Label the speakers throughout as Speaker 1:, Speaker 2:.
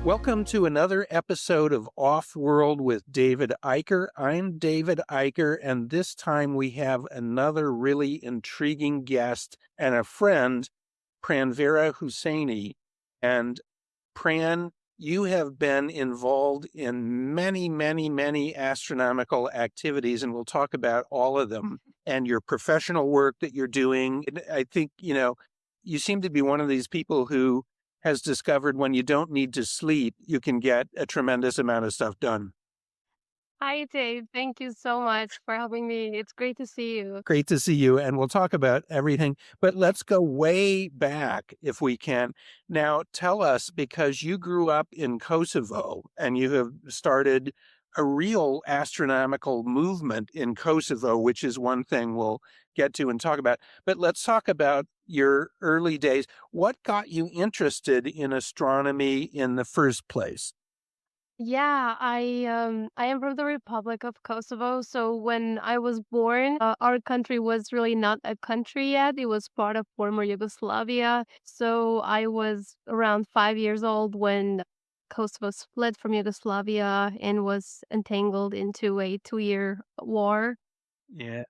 Speaker 1: Welcome to another episode of Off-World with David Eicher. I'm David Eicher, and this time we have another really intriguing guest and a friend, Pranvera Hyseni. And Pran, you have been involved in many astronomical activities, and we'll talk about all of them and your professional work that you're doing. And I think, you seem to be one of these people who has discovered when you don't need to sleep, you can get a tremendous amount of stuff done.
Speaker 2: Hi, Dave. Thank you so much for having me. It's great to see you.
Speaker 1: Great to see you, and we'll talk about everything, but let's go way back if we can. Now, tell us, because you grew up in Kosovo and you have started a real astronomical movement in Kosovo, which is one thing we'll get to and talk about. But let's talk about your early days. What got you interested in astronomy in the first place?
Speaker 2: Yeah, I am from the Republic of Kosovo. So when I was born, our country was really not a country yet. It was part of former Yugoslavia. So I was around 5 years old when Kosovo split from Yugoslavia and was entangled into a 2-year war,
Speaker 1: Yeah.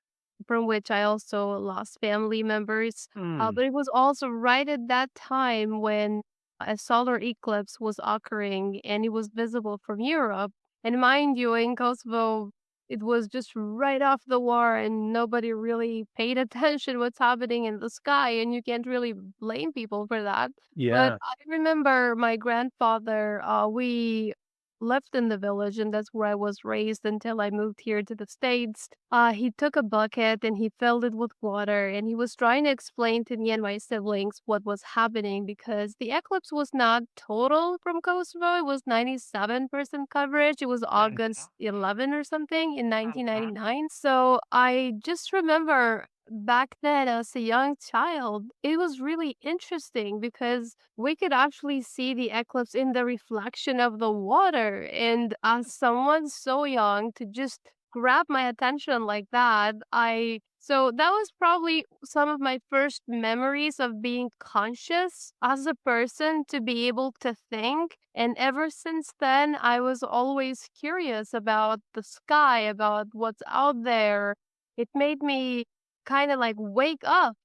Speaker 2: from which I also lost family members.
Speaker 1: Hmm.
Speaker 2: But it was also right at that time when a solar eclipse was occurring and it was visible from Europe. And mind you, in Kosovo, it was just right off the war and nobody really paid attention what's happening in the sky. And you can't really blame people for that. But
Speaker 1: Yeah.
Speaker 2: I remember my grandfather, we lived in the village and that's where I was raised until I moved here to the States. He took a bucket and he filled it with water and he was trying to explain to me and my siblings what was happening because the eclipse was not total from Kosovo. It was 97% coverage. It was August 11 or something in 1999. So I just remember back then as a young child, it was really interesting because we could actually see the eclipse in the reflection of the water. And as someone so young to just grab my attention like that, so that was probably some of my first memories of being conscious as a person to be able to think. And ever since then, I was always curious about the sky, about what's out there. It made me kind of like wake up.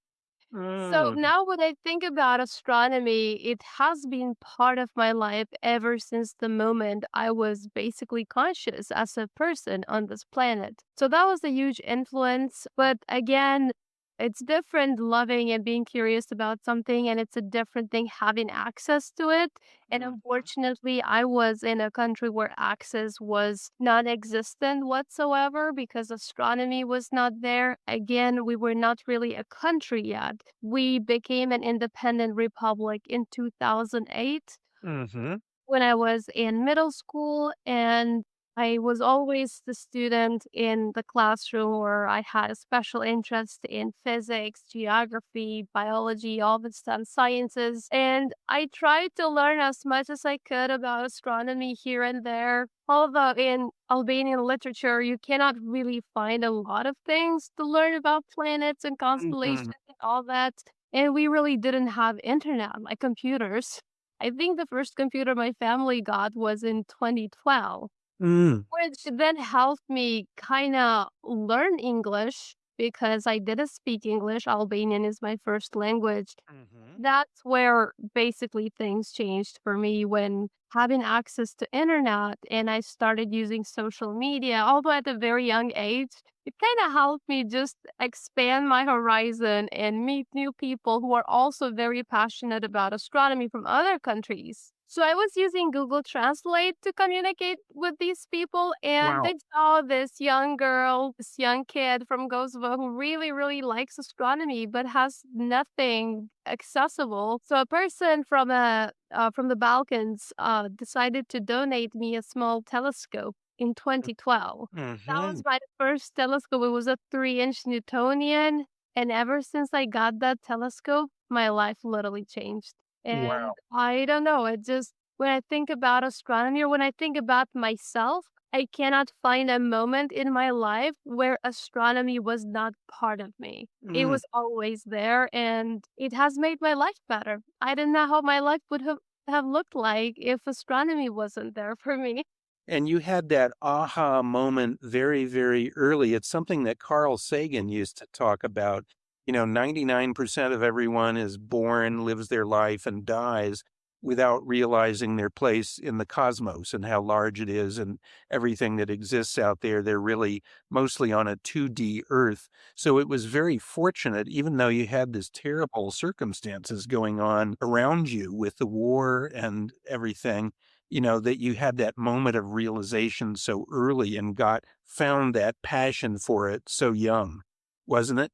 Speaker 2: So
Speaker 1: Mm.
Speaker 2: now when I think about astronomy, it has been part of my life ever since the moment I was basically conscious as a person on this planet. So that was a huge influence. But again, it's different loving and being curious about something, and it's a different thing having access to it. And unfortunately, I was in a country where access was non existent whatsoever because astronomy was not there. Again, we were not really a country yet. We became an independent republic in 2008
Speaker 1: Mm-hmm.
Speaker 2: when I was in middle school, and I was always the student in the classroom where I had a special interest in physics, geography, biology, all the STEM sciences. And I tried to learn as much as I could about astronomy here and there. Although in Albanian literature, you cannot really find a lot of things to learn about planets and
Speaker 1: Mm-hmm.
Speaker 2: constellations and all that. And we really didn't have internet like computers. I think the first computer my family got was in 2012,
Speaker 1: Mm.
Speaker 2: which then helped me kinda learn English because I didn't speak English. Albanian is my first language.
Speaker 1: Mm-hmm.
Speaker 2: That's where basically things changed for me when having access to internet and I started using social media, although at a very young age, it kind of helped me just expand my horizon and meet new people who are also very passionate about astronomy from other countries. So I was using Google Translate to communicate with these people, and
Speaker 1: Wow.
Speaker 2: they saw this young girl, this young kid from Kosovo who really likes astronomy but has nothing accessible. So a person from the Balkans decided to donate me a small telescope in 2012. That
Speaker 1: Mm-hmm.
Speaker 2: was my first telescope. It was a 3-inch Newtonian, and ever since I got that telescope, my life literally changed. And
Speaker 1: Wow.
Speaker 2: I don't know, it just when I think about astronomy or when I think about myself, I cannot find a moment in my life where astronomy was not part of me. It
Speaker 1: Mm.
Speaker 2: was always there and it has made my life better. I don't know how my life would have have looked like if astronomy wasn't there for me.
Speaker 1: And you had that aha moment very, very early. It's something that Carl Sagan used to talk about. 99% of everyone is born, lives their life, and dies without realizing their place in the cosmos and how large it is and everything that exists out there. They're really mostly on a 2D Earth. So it was very fortunate, even though you had this terrible circumstances going on around you with the war and everything, that you had that moment of realization so early and found that passion for it so young, wasn't it?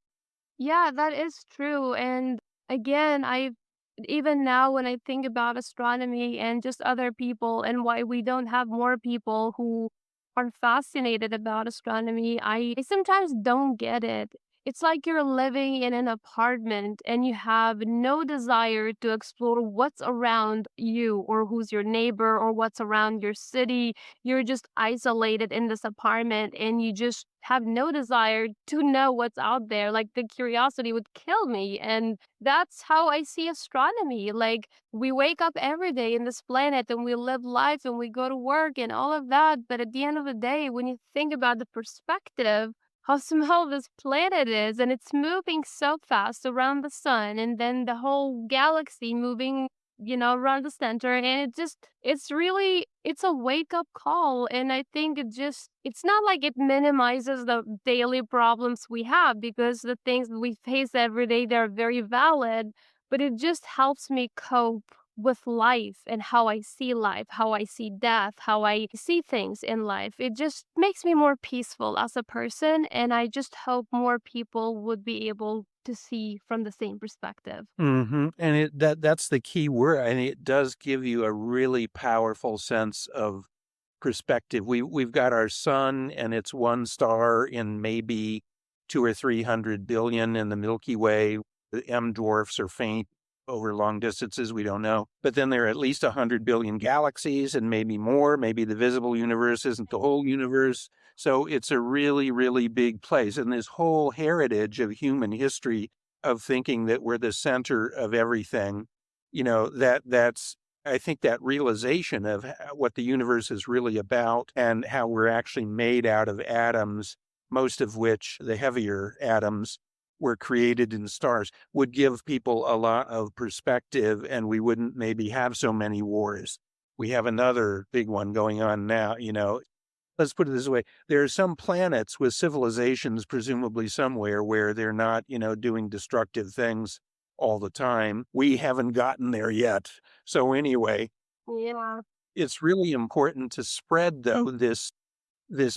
Speaker 2: Yeah, that is true. And again, even now when I think about astronomy and just other people and why we don't have more people who are fascinated about astronomy, I sometimes don't get it. It's like you're living in an apartment and you have no desire to explore what's around you or who's your neighbor or what's around your city. You're just isolated in this apartment and you just have no desire to know what's out there. Like the curiosity would kill me. And that's how I see astronomy. Like we wake up every day in this planet and we live life and we go to work and all of that. But at the end of the day, when you think about the perspective, how small this planet is, and it's moving so fast around the sun, and then the whole galaxy moving, around the center, and it's a wake up call. And I think it's not like it minimizes the daily problems we have because the things that we face every day, they're very valid, but it just helps me cope with life and how I see life, how I see death, how I see things in life. It just makes me more peaceful as a person, and I just hope more people would be able to see from the same perspective.
Speaker 1: And that's the key word, and it does give you a really powerful sense of perspective. We've got our sun, and it's one star in maybe 2 or 300 billion in the Milky Way. The M dwarfs are faint over long distances, we don't know. But then there are at least 100 billion galaxies and maybe more. Maybe the visible universe isn't the whole universe. So it's a really, really big place. And this whole heritage of human history of thinking that we're the center of everything, that's I think that realization of what the universe is really about and how we're actually made out of atoms, most of which, the heavier atoms, were created in stars, would give people a lot of perspective, and we wouldn't maybe have so many wars. We have another big one going on now. Let's put it this way. There are some planets with civilizations, presumably somewhere, where they're not, doing destructive things all the time. We haven't gotten there yet. So anyway,
Speaker 2: Yeah.
Speaker 1: it's really important to spread, though, this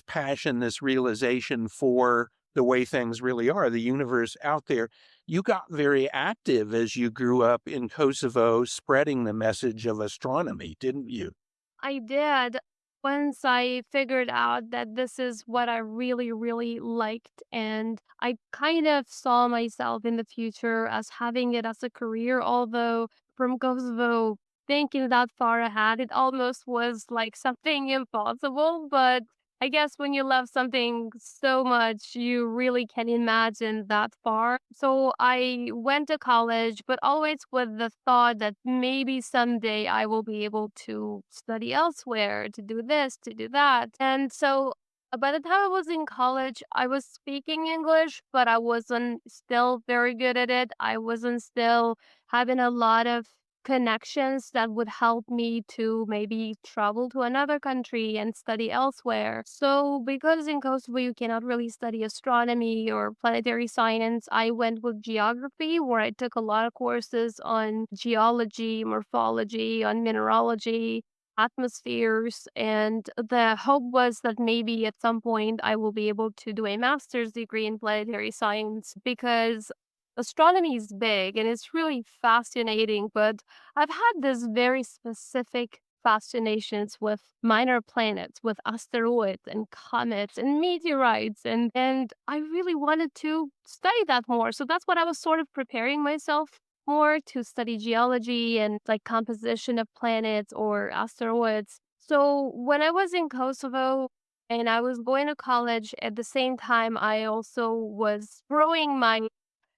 Speaker 1: passion, this realization for the way things really are, the universe out there. You got very active as you grew up in Kosovo, spreading the message of astronomy, didn't you?
Speaker 2: I did. Once I figured out that this is what I really, really liked, and I kind of saw myself in the future as having it as a career, although from Kosovo, thinking that far ahead, it almost was like something impossible. But I guess when you love something so much, you really can imagine that far. So I went to college, but always with the thought that maybe someday I will be able to study elsewhere, to do this, to do that. And so by the time I was in college, I was speaking English, but I wasn't still very good at it. I wasn't still having a lot of connections that would help me to maybe travel to another country and study elsewhere. So, because in Kosovo you cannot really study astronomy or planetary science, I went with geography, where I took a lot of courses on geology, morphology, on mineralogy, atmospheres, and the hope was that maybe at some point I will be able to do a master's degree in planetary science because astronomy is big and it's really fascinating, but I've had this very specific fascinations with minor planets, with asteroids and comets and meteorites, and I really wanted to study that more. So that's what I was sort of preparing myself more to study geology and like composition of planets or asteroids. So when I was in Kosovo and I was going to college at the same time, I also was growing my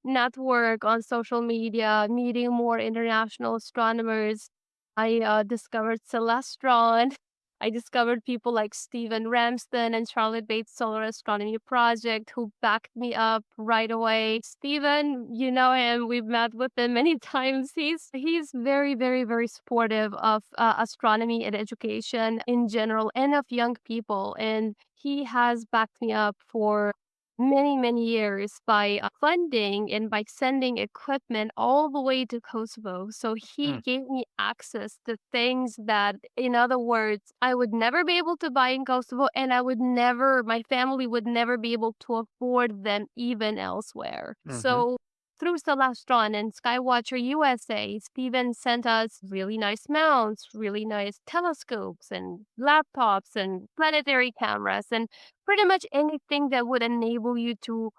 Speaker 2: network on social media, meeting more international astronomers. I discovered Celestron. I discovered people like Stephen Ramsden and Charlotte Bates Solar Astronomy Project who backed me up right away. Stephen, you know him. We've met with him many times. He's very, very, very supportive of astronomy and education in general and of young people. And he has backed me up for many, many years by funding and by sending equipment all the way to Kosovo. So he
Speaker 1: Mm,
Speaker 2: gave me access to things that, in other words, I would never be able to buy in Kosovo, and my family would never be able to afford them even elsewhere.
Speaker 1: mhm.
Speaker 2: So through Celestron and Skywatcher USA, Steven sent us really nice mounts, really nice telescopes and laptops and planetary cameras and pretty much anything that would enable you to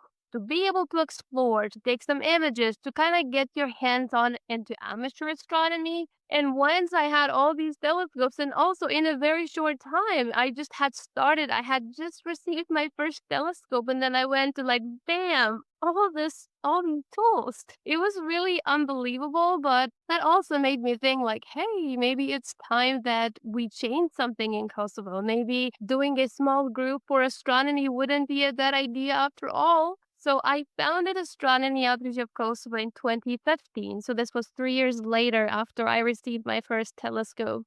Speaker 2: be able to explore, to take some images, to kind of get your hands on into amateur astronomy. And once I had all these telescopes, and also in a very short time, I had just received my first telescope, and then I went to like, bam, all these tools. It was really unbelievable, but that also made me think like, hey, maybe it's time that we change something in Kosovo. Maybe doing a small group for astronomy wouldn't be a bad idea after all. So I founded Astronomy Outreach of Kosovo in 2015. So this was 3 years later after I received my first telescope.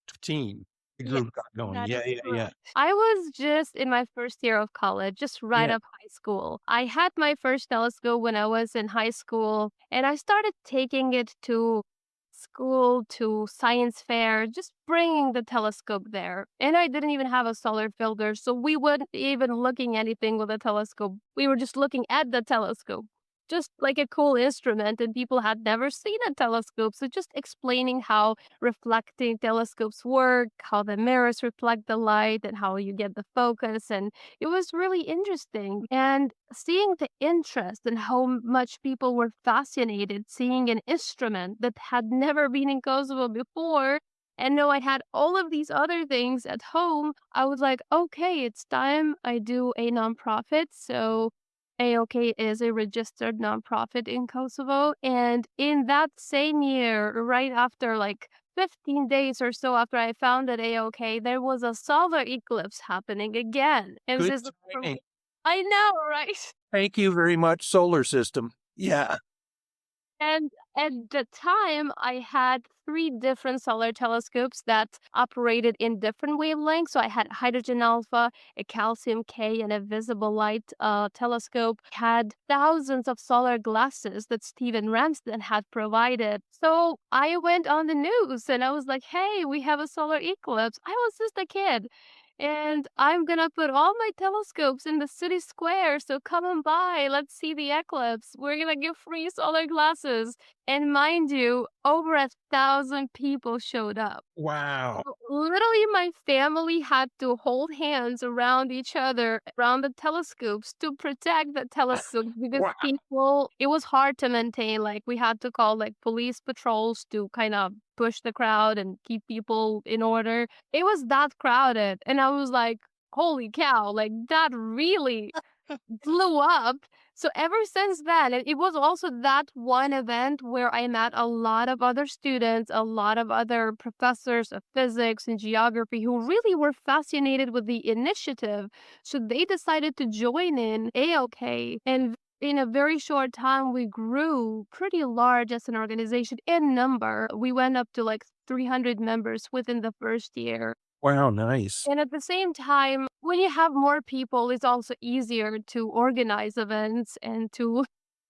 Speaker 1: 15. The
Speaker 2: Yes,
Speaker 1: group got going.
Speaker 2: that
Speaker 1: Yeah,
Speaker 2: is
Speaker 1: yeah,
Speaker 2: correct.
Speaker 1: yeah.
Speaker 2: I was just in my first year of college, just right
Speaker 1: Yeah.
Speaker 2: up high school. I had my first telescope when I was in high school, and I started taking it to school, to science fair, just bringing the telescope there. And I didn't even have a solar filter, so we weren't even looking anything with a telescope. We were just looking at the telescope. Just like a cool instrument, and people had never seen a telescope. So, just explaining how reflecting telescopes work, how the mirrors reflect the light, and how you get the focus. And it was really interesting. And seeing the interest and how much people were fascinated seeing an instrument that had never been in Kosovo before. And know I had all of these other things at home. I was like, okay, it's time I do a nonprofit. So AOK is a registered nonprofit in Kosovo. And in that same year, right after like 15 days or so after I founded AOK, there was a solar eclipse happening again. And
Speaker 1: Good
Speaker 2: this is
Speaker 1: timing.
Speaker 2: I know, right?
Speaker 1: Thank you very much, solar system. Yeah.
Speaker 2: And at the time, I had three different solar telescopes that operated in different wavelengths. So I had hydrogen alpha, a calcium K, and a visible light telescope. Had thousands of solar glasses that Stephen Ramsden had provided. So I went on the news and I was like, hey, we have a solar eclipse. I was just a kid. And I'm gonna put all my telescopes in the city square, so come on by, let's see the eclipse. We're gonna give free solar glasses. And mind you, over 1,000 people showed up.
Speaker 1: Wow.
Speaker 2: Literally, my family had to hold hands around each other, around the telescopes to protect the telescopes because
Speaker 1: Wow.
Speaker 2: it was hard to maintain. Like, we had to call like police patrols to kind of push the crowd and keep people in order. It was that crowded. And I was like, holy cow, like that really blew up. So ever since then, and it was also that one event where I met a lot of other students, a lot of other professors of physics and geography who really were fascinated with the initiative. So they decided to join in AOK. And in a very short time, we grew pretty large as an organization in number. We went up to like 300 members within the first year.
Speaker 1: Wow, nice.
Speaker 2: And at the same time, when you have more people, it's also easier to organize events and to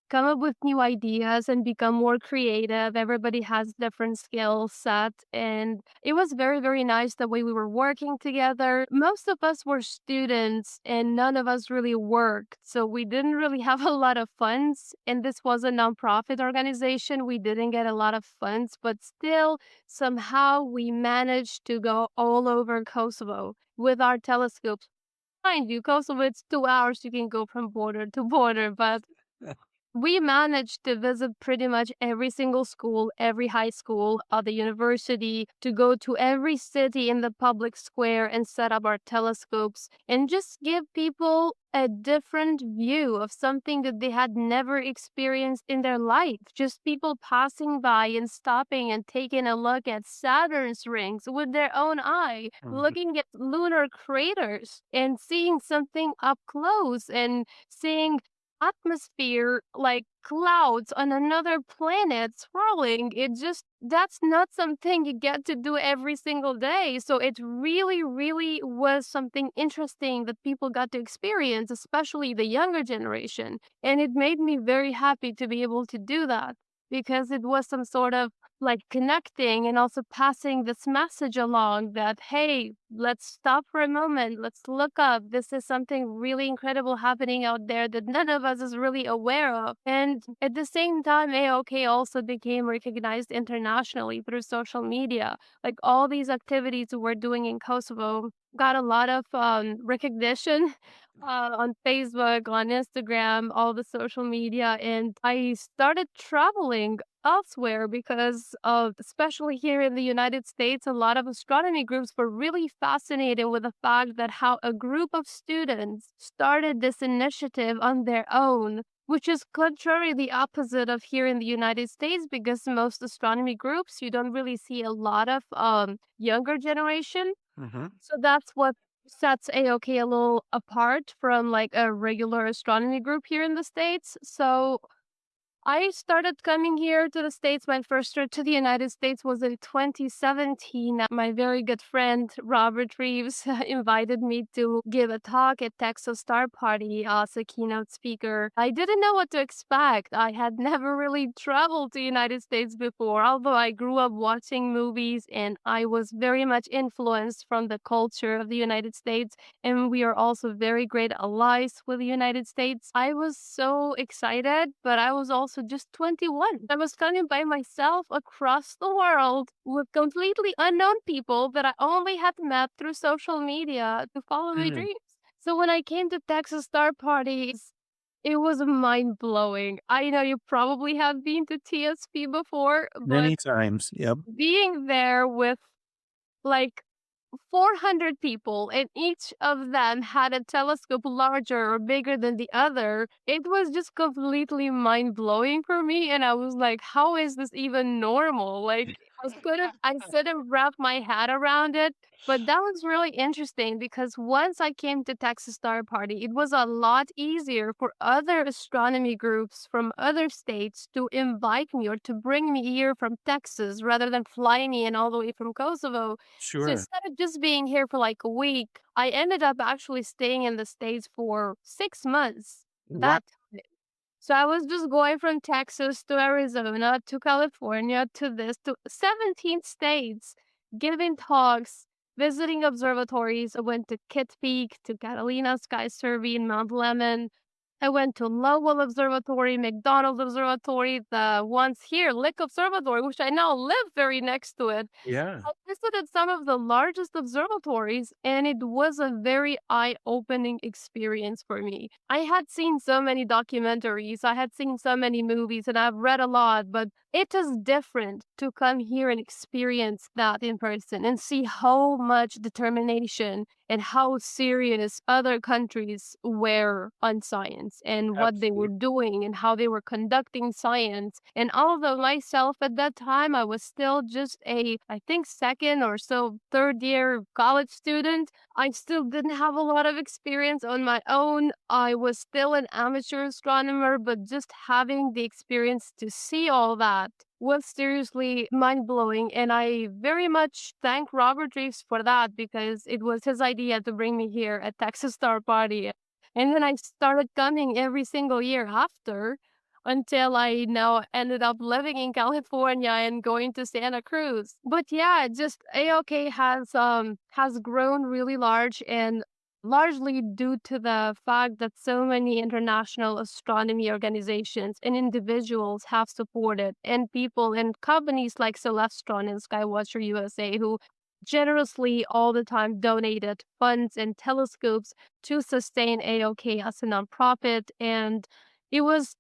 Speaker 2: come up with new ideas and become more creative. Everybody has different skill set. And it was very, very nice the way we were working together. Most of us were students and none of us really worked. So we didn't really have a lot of funds. And this was a nonprofit organization. We didn't get a lot of funds, but still, somehow we managed to go all over Kosovo with our telescopes. Mind you, Kosovo, it's 2 hours. You can go from border to border, but We managed to visit pretty much every single school, every high school, the university, to go to every city in the public square and set up our telescopes and just give people a different view of something that they had never experienced in their life. Just people passing by and stopping and taking a look at Saturn's rings with their own eye,
Speaker 1: Mhm.
Speaker 2: looking at lunar craters and seeing something up close and seeing atmosphere, like clouds on another planet swirling. It just, that's not something you get to do every single day. So it really, really was something interesting that people got to experience, especially the younger generation. And it made me very happy to be able to do that because it was some sort of like connecting and also passing this message along that, hey, let's stop for a moment, let's look up, this is something really incredible happening out there that none of us is really aware of. And at the same time, AOK also became recognized internationally through social media. Like all these activities we're doing in Kosovo got a lot of recognition on Facebook, on Instagram, all the social media, and I started traveling elsewhere because of, especially here in the United States, a lot of astronomy groups were really fascinated with the fact that how a group of students started this initiative on their own, which is contrary the opposite of here in the United States, because most astronomy groups you don't really see a lot of younger generation.
Speaker 1: Mhm.
Speaker 2: So that's what sets AOK a little apart from like a regular astronomy group here in the States. So I started coming here to the States. My first trip to the United States was in 2017. My very good friend, Robert Reeves, invited me to give a talk at Texas Star Party as a keynote speaker. I didn't know what to expect. I had never really traveled to the United States before, although I grew up watching movies and I was very much influenced from the culture of the United States. And we are also very great allies with the United States. I was so excited, but I was also just 21. I was coming by myself across the world with completely unknown people that I only had met through social media to follow my
Speaker 1: Mm.
Speaker 2: dreams. So when I came to Texas Star Parties, it was mind blowing. I know you probably have been to TSP before, but
Speaker 1: Many times. Yep.
Speaker 2: being there with like 400 people, and each of them had a telescope larger or bigger than the other. It was just completely mind blowing for me. And I was like, how is this even normal? Like, I couldn't wrap my head around it. But that was really interesting because once I came to Texas Star Party, it was a lot easier for other astronomy groups from other states to invite me or to bring me here from Texas rather than fly me in all the way from Kosovo. So
Speaker 1: Sure.
Speaker 2: instead of just being here for like a week, I ended up actually staying in the States for 6 months
Speaker 1: Wow.
Speaker 2: that time. So I was just going from Texas to Arizona to California to this to 17 states, giving talks, visiting observatories. I went to Kitt Peak, to Catalina Sky Survey in Mount Lemmon. I went to Lowell Observatory, McDonald Observatory, the ones here, Lick Observatory, which I now live very next to it.
Speaker 1: Yeah.
Speaker 2: I visited some of the largest observatories, and it was a very eye opening experience for me. I had seen so many documentaries, I had seen so many movies, and I've read a lot, but it is different to come here and experience that in person and see how much determination and how serious other countries were on science and what they were
Speaker 1: Absolutely.
Speaker 2: doing and how they were conducting science. And although myself at that time, I was still just a, I think, second or so third year college student, I still didn't have a lot of experience on my own. I was still an amateur astronomer, but just having the experience to see all that was seriously mind blowing. And I very much thank Robert Reeves for that because it was his idea to bring me here at Texas Star Party. And then I started coming every single year after until I now ended up living in California and going to Santa Cruz. But yeah, just AOK has grown really large and largely due to the fact that so many international astronomy organizations and individuals have supported, and people and companies like Celestron and Skywatcher USA who generously all the time donated funds and telescopes to sustain AOK as a nonprofit. And it was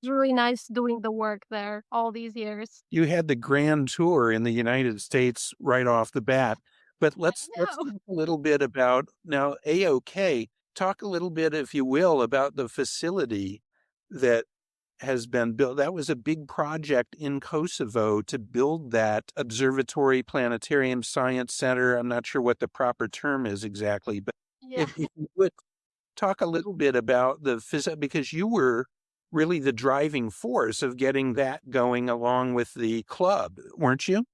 Speaker 2: was really nice doing the work there all these years.
Speaker 1: You had the grand tour in the United States right off the bat. But
Speaker 2: I
Speaker 1: let's
Speaker 2: know.
Speaker 1: talk a little bit about now AOK. Talk a little bit, if you will, about the facility that has been built. That was a big project in Kosovo to build that observatory, planetarium, science center. I'm not sure what the proper term is exactly, but
Speaker 2: Yeah.
Speaker 1: if you would talk a little bit about the physics, because you were really the driving force of getting that going along with the club, weren't you?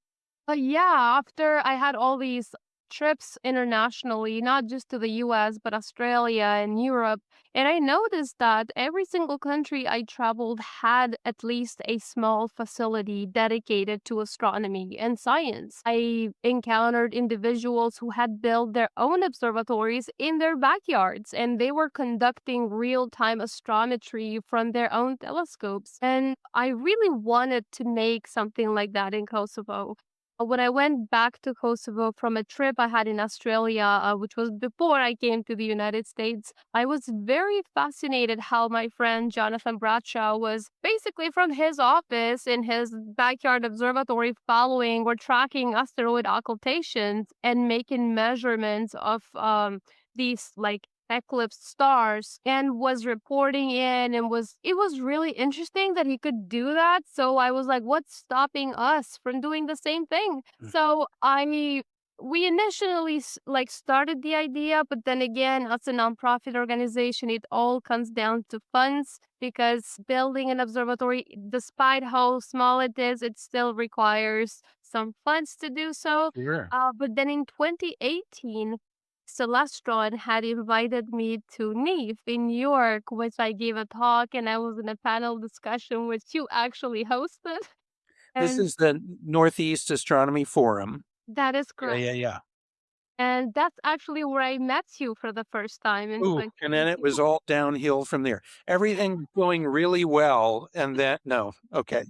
Speaker 2: Yeah, after I had all these trips internationally, not just to the US, but Australia and Europe, and I noticed that every single country I traveled had at least a small facility dedicated to astronomy and science. I encountered individuals who had built their own observatories in their backyards, and they were conducting real time astrometry from their own telescopes. And I really wanted to make something like that in Kosovo. When I went back to Kosovo from a trip I had in Australia, which was before I came to the United States, I was very fascinated how my friend Jonathan Bradshaw was basically from his office in his backyard observatory following or tracking asteroid occultations and making measurements of these like eclipse stars and was reporting in and was it was really interesting that he could do that. So I was like, what's stopping us from doing the same thing?
Speaker 1: Mm.
Speaker 2: So I we initially like started the idea, but then again, as a nonprofit organization, it all comes down to funds because building an observatory, despite how small it is, it still requires some funds to do so.
Speaker 1: Sure.
Speaker 2: But then in 2018, Celestron had invited me to NEAF in New York, which I gave a talk and I was in a panel discussion which you actually hosted.
Speaker 1: This
Speaker 2: And
Speaker 1: is the Northeast Astronomy Forum.
Speaker 2: that is
Speaker 1: Yeah,
Speaker 2: correct.
Speaker 1: yeah, yeah.
Speaker 2: And that's actually where I met you for the first time in
Speaker 1: Ooh, and then it was
Speaker 2: 2018.
Speaker 1: all downhill from there. Everything going really well, and then no, okay.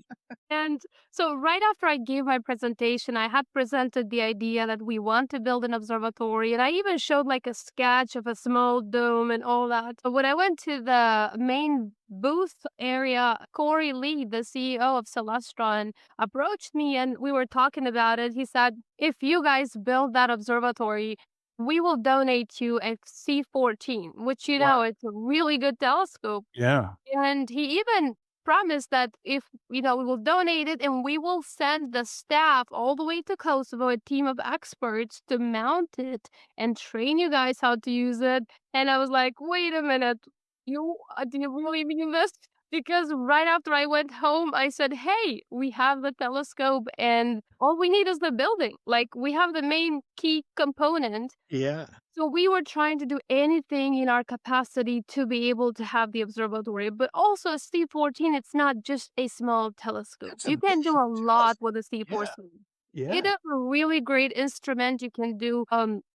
Speaker 2: And so, right after I gave my presentation, I had presented the idea that we want to build an observatory. And I even showed like a sketch of a small dome and all that. But when I went to the main booth area, Corey Lee, the CEO of Celestron, approached me and we were talking about it. He said, if you guys build that observatory, we will donate you a C14, which, you know,
Speaker 1: Wow.
Speaker 2: it's a really good telescope.
Speaker 1: Yeah.
Speaker 2: And he even promised that if, you know, we will donate it and we will send the staff all the way to Kosovo, a team of experts to mount it and train you guys how to use it. And I was like, wait a minute, do you really mean this? Because right after I went home, I said, hey, we have the telescope and all we need is the building. Like we have the main key component,
Speaker 1: Yeah.
Speaker 2: so we were trying to do anything in our capacity to be able to have the observatory, but also C14, it's not just a small telescope.
Speaker 1: That's a
Speaker 2: You
Speaker 1: big
Speaker 2: can do a lot with a
Speaker 1: yeah.
Speaker 2: C14. It
Speaker 1: Yeah.
Speaker 2: is a really great instrument. You can do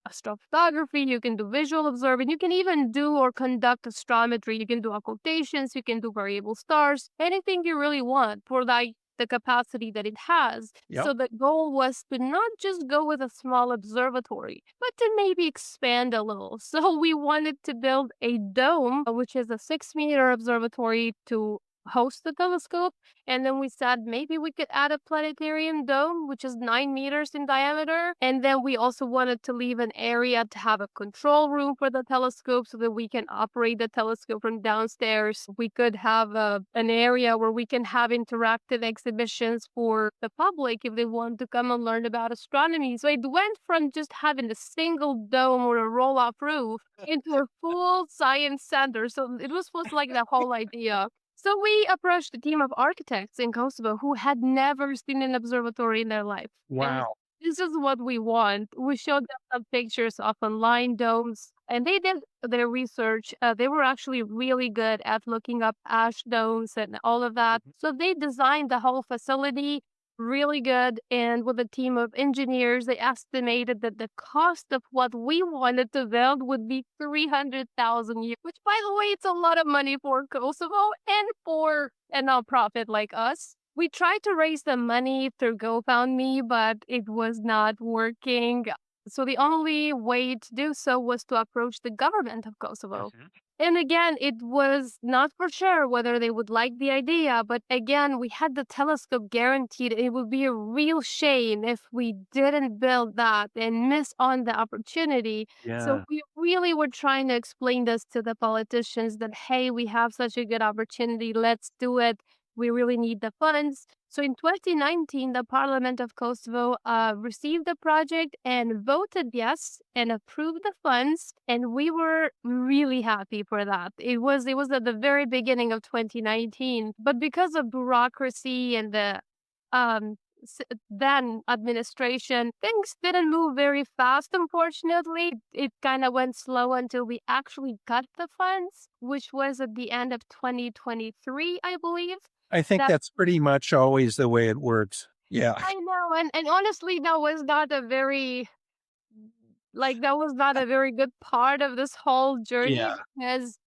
Speaker 2: astrophotography, you can do visual observing, you can even do or conduct astrometry, you can do occultations, you can do variable stars, anything you really want for like the capacity that it has.
Speaker 1: Yep.
Speaker 2: So the goal was to not just go with a small observatory, but to maybe expand a little. So we wanted to build a dome, which is a 6-meter observatory to host the telescope. And then we said maybe we could add a planetarium dome, which is 9 meters in diameter. And then we also wanted to leave an area to have a control room for the telescope so that we can operate the telescope from downstairs. We could have an area where we can have interactive exhibitions for the public if they want to come and learn about astronomy. So it went from just having a single dome or a roll off roof into a full science center. So it was like the whole idea. So we approached a team of architects in Kosovo who had never seen an observatory in their life. And
Speaker 1: Wow.
Speaker 2: this is what we want. We showed them some pictures of online domes, and they did their research. They were actually really good at looking up ash domes and all of that.
Speaker 1: Mhm.
Speaker 2: So they designed the whole facility really good. And with a team of engineers, they estimated that the cost of what we wanted to build would be 300,000 euros, which, by the way, it's a lot of money for Kosovo and for a nonprofit like us. We tried to raise the money through GoFundMe, but it was not working. So the only way to do so was to approach the government of Kosovo.
Speaker 1: Mhm.
Speaker 2: And again, it was not for sure whether they would like the idea, but again, we had the telescope guaranteed. It would be a real shame if we didn't build that and miss on the opportunity. So
Speaker 1: Yeah.
Speaker 2: we really were trying to explain this to the politicians that, hey, we have such a good opportunity. Let's do it. We really need the funds. So in 2019, the Parliament of Kosovo received the project and voted yes and approved the funds, and we were really happy for that. It was at the very beginning of 2019, but because of bureaucracy and the um, then administration, things didn't move very fast. Unfortunately, it kind of went slow until we actually got the funds, which was at the end of 2023, I believe.
Speaker 1: I think
Speaker 2: That
Speaker 1: that's pretty much always the way it works. Yeah.
Speaker 2: I know, and honestly, that was not a very good part of this whole journey
Speaker 1: Yeah.
Speaker 2: because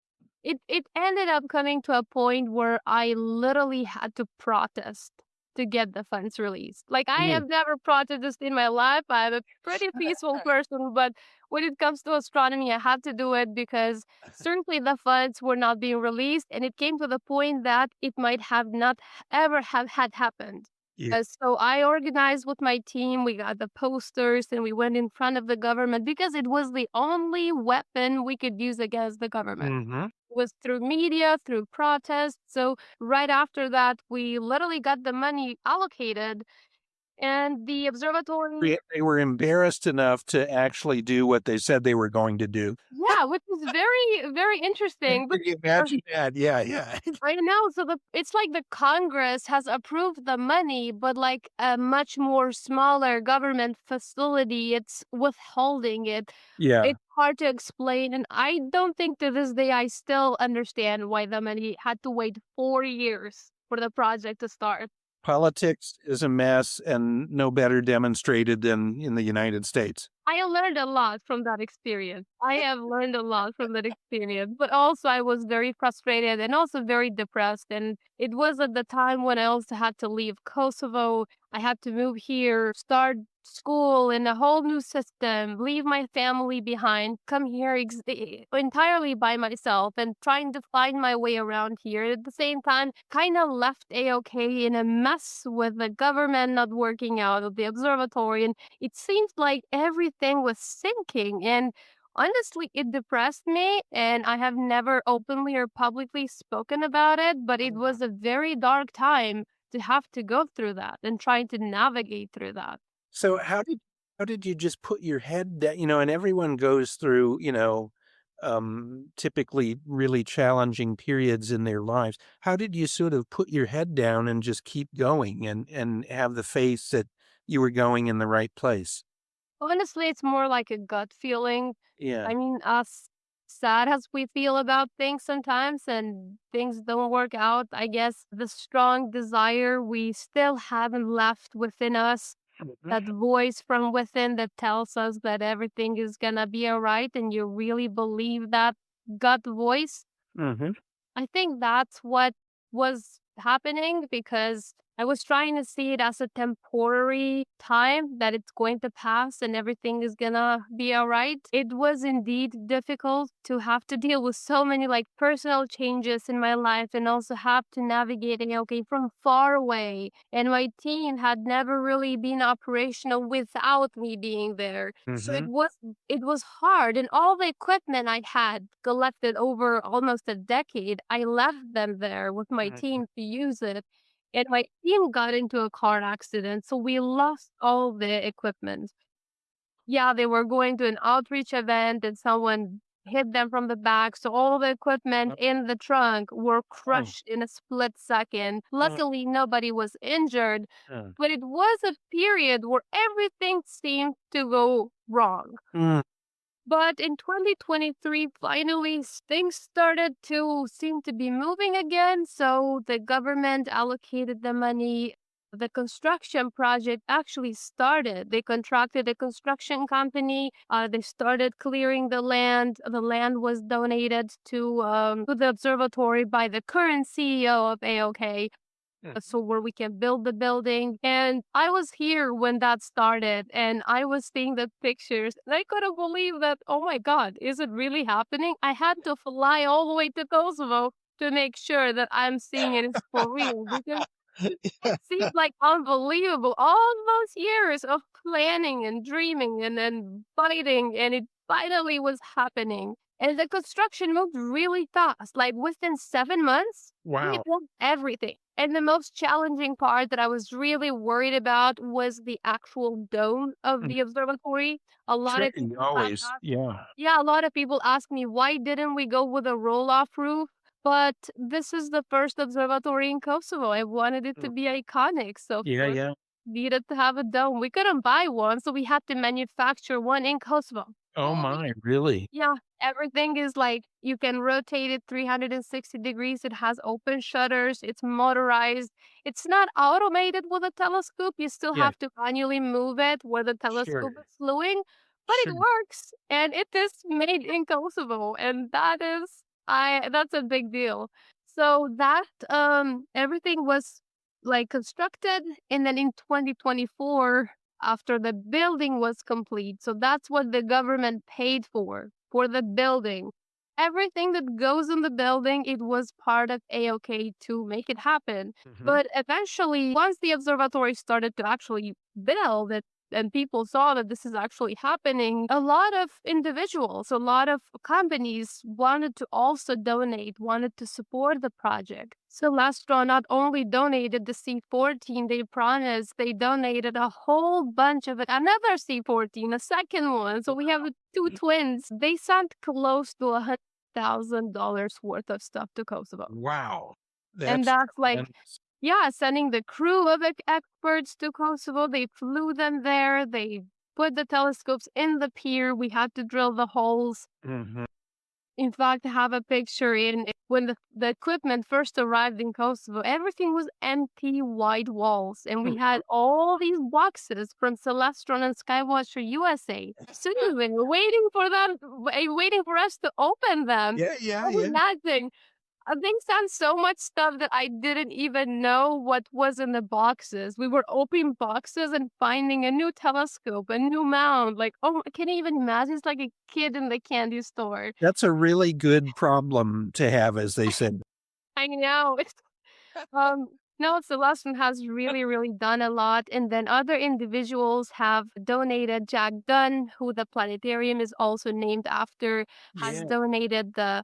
Speaker 2: it ended up coming to a point where I literally had to protest to get the funds released. Like, I
Speaker 1: Mm.
Speaker 2: have never protested in my life. I'm a pretty peaceful person, but when it comes to astronomy, I had to do it because certainly the funds were not being released, and it came to the point that it might have not ever have had happened.
Speaker 1: Yeah.
Speaker 2: So I organized with my team. We got the posters and we went in front of the government because it was the only weapon we could use against the government.
Speaker 1: Mhm.
Speaker 2: Was through media, through protests. So right after that, we literally got the money allocated, and the observatory,
Speaker 1: They were embarrassed enough to actually do what they said they were going to do.
Speaker 2: yeah, which is very, very interesting. But
Speaker 1: Can you imagine that? Yeah, yeah.
Speaker 2: I know. So it's like the Congress has approved the money, but like a much more smaller government facility, it's withholding it.
Speaker 1: Yeah.
Speaker 2: It's hard to explain, and I don't think to this day I still understand why the money had to wait 4 years for the project to start.
Speaker 1: Politics is a mess and no better demonstrated than in the United States.
Speaker 2: I learned a lot from that experience. I have learned a lot from that experience, but also I was very frustrated and also very depressed. And it was at the time when I also had to leave Kosovo. I had to move here, start school in a whole new system, leave my family behind, come here entirely by myself and trying to find my way around here. At the same time, kind of left AOK in a mess with the government not working out of the observatory. And it seems like everything was sinking. And honestly, it depressed me. And I have never openly or publicly spoken about it, but it was a very dark time to have to go through that and trying to navigate through that.
Speaker 1: So how did you just put your head down, and everyone goes through, typically really challenging periods in their lives. How did you sort of put your head down and just keep going and have the faith that you were going in the right place?
Speaker 2: Honestly, it's more like a gut feeling.
Speaker 1: Yeah.
Speaker 2: I mean, as sad as we feel about things sometimes and things don't work out, I guess the strong desire we still haven't left within us,
Speaker 1: Mhm.
Speaker 2: that voice from within that tells us that everything is gonna be all right, and you really believe that gut voice.
Speaker 1: Mhm.
Speaker 2: I think that's what was happening because I was trying to see it as a temporary time that it's going to pass and everything is gonna be all right. It was indeed difficult to have to deal with so many like personal changes in my life and also have to navigate okay from far away. And my team had never really been operational without me being there. So
Speaker 1: Mhm.
Speaker 2: it was hard, and all the equipment I had collected over almost a decade, I left them there with my
Speaker 1: Mhm.
Speaker 2: team to use it. And my team got into a car accident, so we lost all the equipment. Yeah, they were going to an outreach event and someone hit them from the back. So all the equipment in the trunk were
Speaker 1: Oh.
Speaker 2: crushed in a split second.
Speaker 1: Mm.
Speaker 2: Luckily, nobody was injured,
Speaker 1: Mm.
Speaker 2: but it was a period where everything seemed to go wrong.
Speaker 1: Mm.
Speaker 2: But in 2023, finally, things started to seem to be moving again. So the government allocated the money. The construction project actually started. They contracted a construction company. They started clearing the land. The land was donated to the observatory by the current CEO of AOK.
Speaker 1: Mhm.
Speaker 2: so where we can build the building. And I was here when that started, and I was seeing the pictures, and I couldn't believe that, oh my God, is it really happening? I had to fly all the way to Kosovo to make sure that I'm seeing it is for real, because it
Speaker 1: Yeah.
Speaker 2: seems like unbelievable. All those years of planning and dreaming and then fighting, and it finally was happening. And the construction moved really fast. Like within 7 months, we
Speaker 1: Wow.
Speaker 2: built everything. And the most challenging part that I was really worried about was the actual dome of
Speaker 1: Mm.
Speaker 2: the observatory. A lot
Speaker 1: Sure.
Speaker 2: of people
Speaker 1: Always. Yeah.
Speaker 2: yeah, a lot of people ask me, why didn't we go with a roll-off roof? But this is the first observatory in Kosovo. I wanted it to
Speaker 1: Mm.
Speaker 2: be iconic, so of
Speaker 1: Yeah,
Speaker 2: course
Speaker 1: yeah.
Speaker 2: needed to have a dome. We couldn't buy one, so we had to manufacture one in Kosovo.
Speaker 1: Oh
Speaker 2: All
Speaker 1: my, really?
Speaker 2: yeah, everything is like you can rotate it 360 degrees. It has open shutters. It's motorized. It's not automated with a telescope. You still
Speaker 1: Yeah,
Speaker 2: have to manually move it where the telescope
Speaker 1: sure.
Speaker 2: is slewing, but it
Speaker 1: Sure.
Speaker 2: works and it is made in Kosovo. And that's a big deal. So that everything was like constructed, and then in 2024 after the building was complete. So that's what the government paid for the building. Everything that goes in the building, it was part of AOK to make it happen.
Speaker 1: Mhm.
Speaker 2: But eventually, once the observatory started to actually build it, and people saw that this is actually happening, a lot of individuals, a lot of companies wanted to also donate, wanted to support the project. So Celestron not only donated the C14 they promised, they donated a whole bunch of it, another C14, a second one. So we have two twins. They sent close to $100,000 worth of stuff to Kosovo.
Speaker 1: Wow.
Speaker 2: And
Speaker 1: That's
Speaker 2: that's like
Speaker 1: tremendous.
Speaker 2: yeah, sending the crew of experts to Kosovo. They flew them there. They put the telescopes in the pier. We had to drill the holes.
Speaker 1: Mhm.
Speaker 2: In fact, I have a picture in when the equipment first arrived in Kosovo, everything was empty white walls. And we
Speaker 1: Mhm.
Speaker 2: had all these boxes from Celestron and Skywatcher USA sitting there waiting for them, waiting for us to open them.
Speaker 1: Yeah, yeah,
Speaker 2: So
Speaker 1: yeah.
Speaker 2: imagine they sent so much stuff that I didn't even know what was in the boxes. We were opening boxes and finding a new telescope, a new mount. Like, oh, can you even imagine? It's like a kid in the candy store.
Speaker 1: That's a really good problem to have, as they said.
Speaker 2: I know. Um, no, Celestine has really, really done a lot. And then other individuals have donated. Jack Dunn, who the planetarium is also named after, has
Speaker 1: Yeah.
Speaker 2: donated the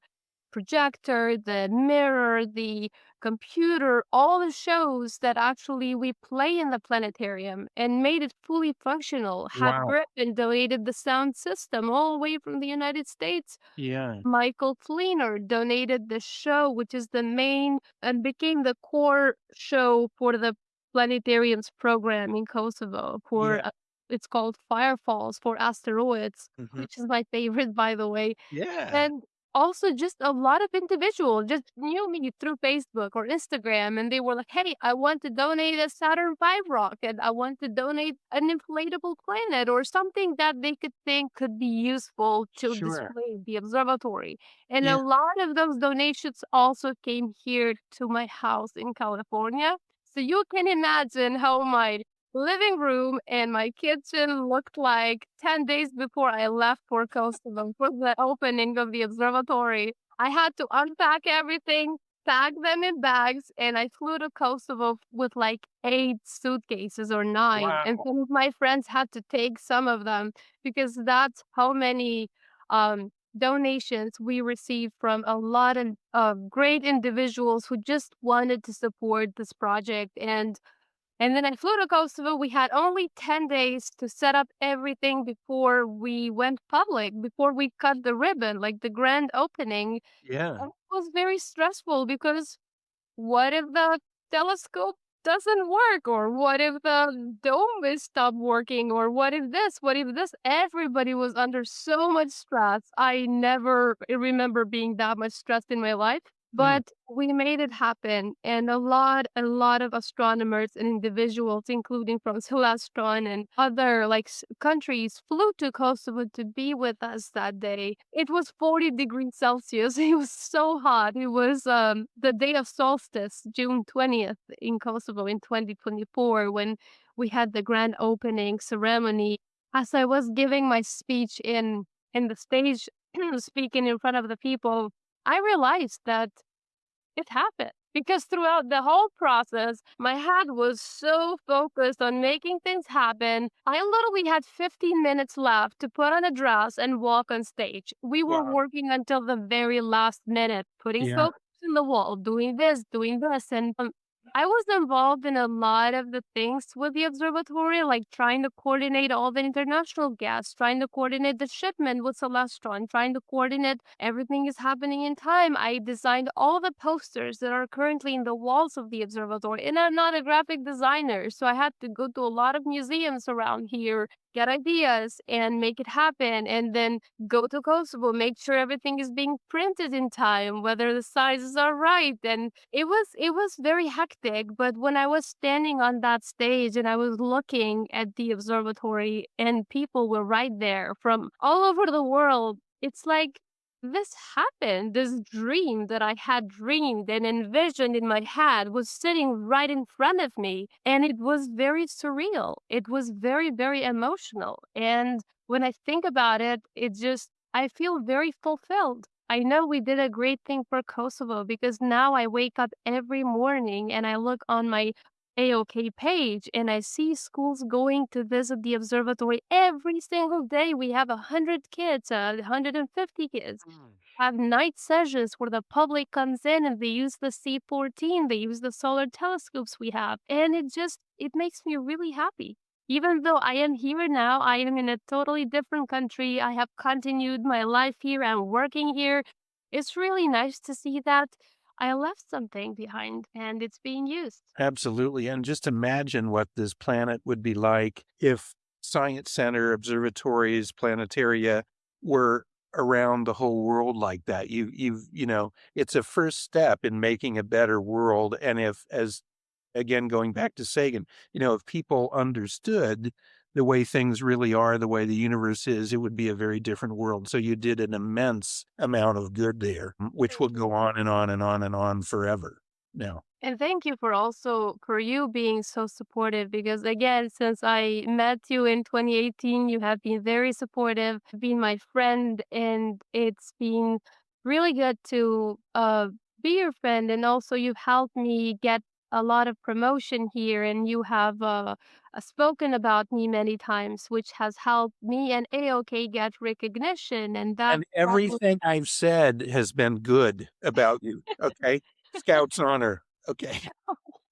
Speaker 2: projector, the mirror, the computer, all the shows that actually we play in the planetarium and made it fully functional. Had
Speaker 1: Wow.
Speaker 2: Griffin donated the sound system all the way from the United States.
Speaker 1: Yeah.
Speaker 2: Michael Fleener donated the show, which is the main and became the core show for the planetarium's program in Kosovo.
Speaker 1: Yeah.
Speaker 2: It's called Firefalls for Asteroids,
Speaker 1: Mhm.
Speaker 2: which is my favorite, by the way.
Speaker 1: Yeah.
Speaker 2: And also just a lot of individuals just knew me through Facebook or Instagram, and they were like, "Hey, I want to donate a Saturn V rocket. I want to donate an inflatable planet or something that they could think could be useful to
Speaker 1: Sure.
Speaker 2: display the observatory." And a
Speaker 1: Yeah.
Speaker 2: lot of those donations also came here to my house in California. So you can imagine how my living room and my kitchen looked like 10 days before I left for Kosovo for the opening of the observatory. I had to unpack everything, pack them in bags, and I flew to Kosovo with like 8 suitcases or nine. And
Speaker 1: Wow.
Speaker 2: some of my friends had to take some of them because that's how many donations we received from a lot of great individuals who just wanted to support this project. And then I flew to Kosovo. We had only 10 days to set up everything before we went public, before we cut the ribbon, like the grand opening.
Speaker 1: Yeah.
Speaker 2: And it was very stressful because what if the telescope doesn't work? Or what if the dome is stopped working? Or what if this? What if this? Everybody was under so much stress. I never remember being that much stressed in my life.
Speaker 1: Mm.
Speaker 2: But we made it happen, and a lot of astronomers and individuals, including from Celestron and other like countries, flew to Kosovo to be with us that day. It was 40 degrees Celsius. It was so hot. It was the day of solstice, June 20th in Kosovo in 2024, when we had the grand opening ceremony. As I was giving my speech in the stage, speaking in front of the people, I realized that it happened because throughout the whole process, my head was so focused on making things happen. I literally had 15 minutes left to put on a dress and walk on stage. We were
Speaker 1: Wow.
Speaker 2: working until the very last minute, putting
Speaker 1: Yeah.
Speaker 2: focus in the wall, doing this. And I was involved in a lot of the things with the observatory, like trying to coordinate all the international guests, trying to coordinate the shipment with Celestron, trying to coordinate everything is happening in time. I designed all the posters that are currently in the walls of the observatory, and I'm not a graphic designer, so I had to go to a lot of museums around here, get ideas, and make it happen, and then go to Kosovo, make sure everything is being printed in time, whether the sizes are right. And it was very hectic, but when I was standing on that stage and I was looking at the observatory and people were right there from all over the world, it's like this happened. This dream that I had dreamed and envisioned in my head was sitting right in front of me. And it was very surreal. It was very, very emotional. And when I think about it, I feel very fulfilled. I know we did a great thing for Kosovo because now I wake up every morning and I look on my AOK page and I see schools going to visit the observatory every single day. We have 100 kids, 150 kids have night sessions where the public comes in and they use the C14, they use the solar telescopes we have. And it makes me really happy. Even though I am here now, I am in a totally different country. I have continued my life here. I'm working here. It's really nice to see that I left something behind and it's being used.
Speaker 1: Absolutely. And just imagine what this planet would be like if science center, observatories, planetaria were around the whole world like that. It's a first step in making a better world. And if, as again, going back to Sagan, if people understood the way things really are, the way the universe is, it would be a very different world. So you did an immense amount of good there, which will
Speaker 2: Thank
Speaker 1: go
Speaker 2: you.
Speaker 1: on and on and on and on forever. Now.
Speaker 2: And thank you for you being so supportive because again, since I met you in 2018, you have been very supportive, been my friend, and it's been really good to be your friend. And also, you've helped me get a lot of promotion here, and you have spoken about me many times, which has helped me and AOK get recognition. And
Speaker 1: And
Speaker 2: that was
Speaker 1: everything I've said has been good about you, okay? Scout's honor, okay?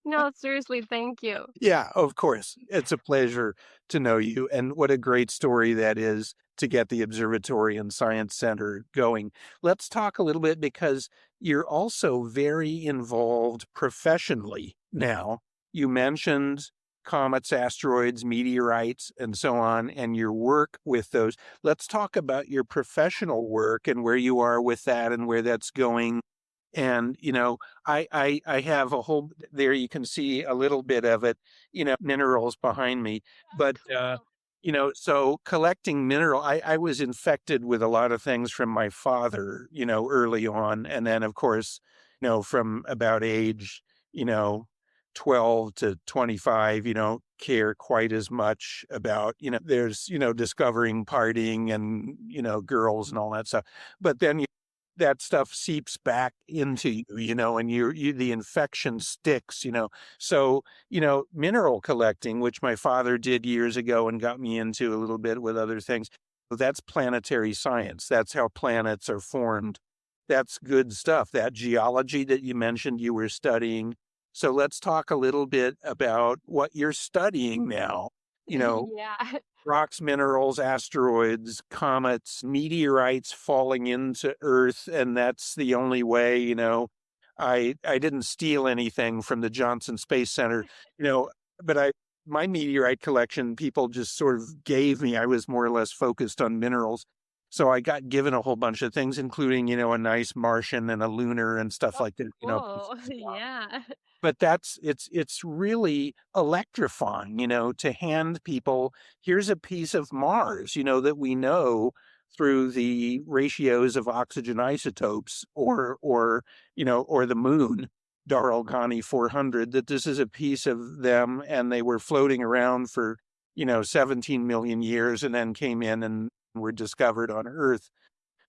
Speaker 2: no, seriously, thank you.
Speaker 1: Yeah, of course. It's a pleasure to know you, and what a great story that is to get the observatory and science center going. Let's talk a little bit because you're also very involved professionally now. You mentioned comets, asteroids, meteorites, and so on, and your work with those. Let's talk about your professional work and where you are with that and where that's going. And, I have a whole there you can see a little bit of it, minerals behind me.
Speaker 2: That's
Speaker 1: But,
Speaker 2: cool.
Speaker 1: so collecting mineral, I was infected with a lot of things from my father, early on. And then, of course, from about age, you know, 12 to 25, care quite as much about, there's, discovering partying and, girls and all that stuff. But then that stuff seeps back into you, and the infection sticks, So, mineral collecting, which my father did years ago and got me into a little bit with other things, that's planetary science. That's how planets are formed. That's good stuff. That geology that you mentioned you were studying. So let's talk a little bit about what you're studying now. You know,
Speaker 2: Yeah.
Speaker 1: rocks, minerals, asteroids, comets, meteorites falling into Earth, and that's the only way, I didn't steal anything from the Johnson Space Center, you know, but my meteorite collection people just sort of gave me. I was more or less focused on minerals. So I got given a whole bunch of things, including, a nice Martian and a lunar and stuff like that,
Speaker 2: Whoa,
Speaker 1: pieces of
Speaker 2: yeah.
Speaker 1: but it's really electrifying, to hand people, here's a piece of Mars, that we know through the ratios of oxygen isotopes or the moon, Darl-Ghani 400, that this is a piece of them and they were floating around for, 17 million years and then came in and were discovered on Earth.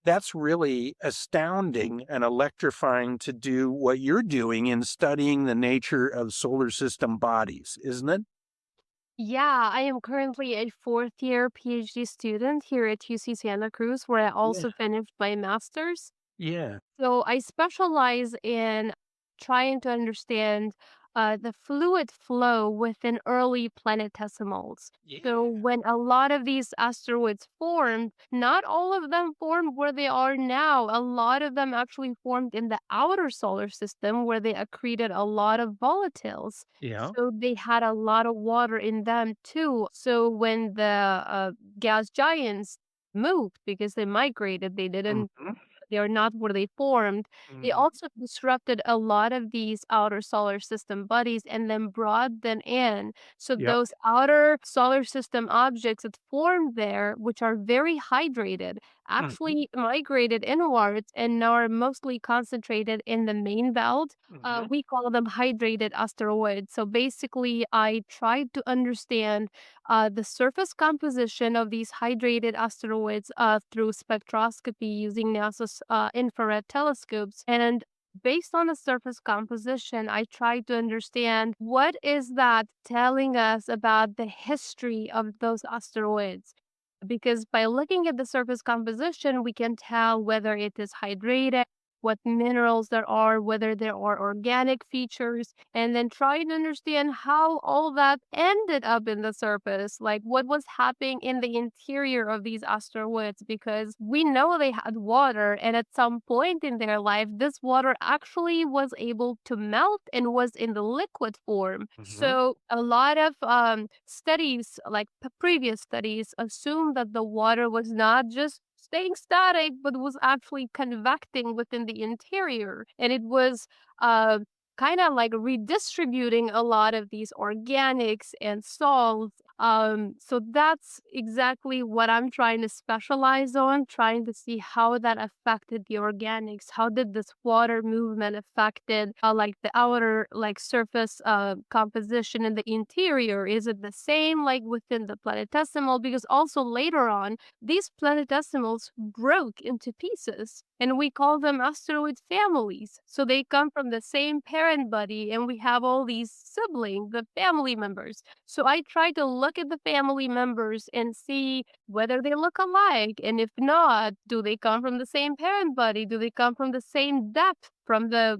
Speaker 1: That's really astounding and electrifying to do what you're doing in studying the nature of solar system bodies, isn't it?
Speaker 2: Yeah, I am currently a fourth year PhD student here at UC Santa Cruz, where I
Speaker 1: Yeah.
Speaker 2: also finished my master's.
Speaker 1: Yeah.
Speaker 2: So I specialize in trying to understand the fluid flow within early planetesimals. So
Speaker 1: Yeah.
Speaker 2: when a lot of these asteroids formed, not all of them formed where they are now. A lot of them actually formed in the outer solar system where they accreted a lot of volatiles.
Speaker 1: Yeah.
Speaker 2: So they had a lot of water in them too. So when the gas giants moved because they migrated,
Speaker 1: Mhm.
Speaker 2: they are not where they formed. They
Speaker 1: Mhm.
Speaker 2: also disrupted a lot of these outer solar system bodies and then brought them in. So
Speaker 1: Yep.
Speaker 2: those outer solar system objects that formed there, which are very hydrated,
Speaker 1: Mhm.
Speaker 2: actually migrated inwards and now are mostly concentrated in the main belt.
Speaker 1: Mhm.
Speaker 2: We call them hydrated asteroids. So basically, I tried to understand the surface composition of these hydrated asteroids through spectroscopy using NASA's infrared telescopes. And based on the surface composition, I tried to understand what is that telling us about the history of those asteroids. Because by looking at the surface composition, we can tell whether it is hydrated, what minerals there are, whether there are organic features, and then try to understand how all that ended up in the surface, like what was happening in the interior of these asteroids, because we know they had water, and at some point in their life, this water actually was able to melt and was in the liquid form.
Speaker 1: Mhm.
Speaker 2: So a lot of studies, like previous studies, assume that the water was not just staying static, but was actually convecting within the interior. And it was uh, kind of like redistributing a lot of these organics and salts. So that's exactly what I'm trying to specialize on, trying to see how that affected the organics. How did this water movement affected like the outer like surface composition in the interior? Is it the same like within the planetesimal? Because also later on, these planetesimals broke into pieces, and we call them asteroid families. So they come from the same parent body, and we have all these siblings, the family members. So I try to look at the family members and see whether they look alike, and if not, do they come from the same parent body? Do they come from the same depth from the